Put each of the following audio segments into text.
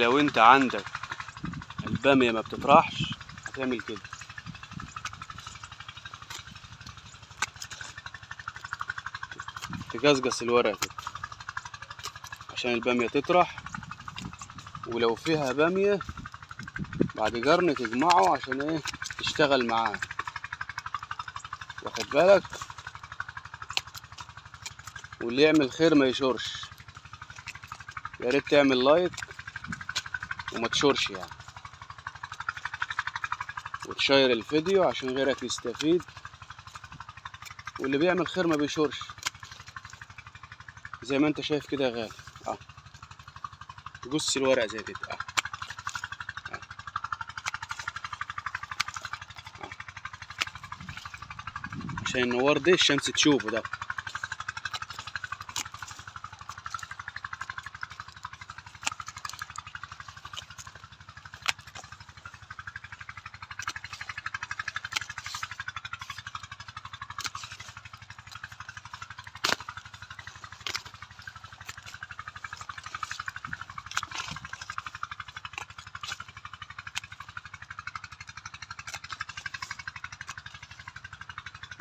لو انت عندك البامية ما بتطرحش هتعمل كده، تجزجس الورق كده عشان البامية تطرح، ولو فيها بامية بعد قرن تجمعه عشان ايه تشتغل معاه، واخد بالك؟ واللي يعمل خير ما يشورش، يا ريت تعمل لايك وما تشورش يعني، وتشير الفيديو عشان غيرك يستفيد، واللي بيعمل خير ما بيشورش زي ما انت شايف كده يا غالي. تقص الورق زي كده عشان النوار ده الشمس تشوفه ده.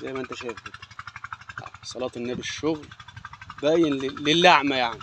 زي ما انت شايف كده صلاة النبي، الشغل باين للعمة يعني.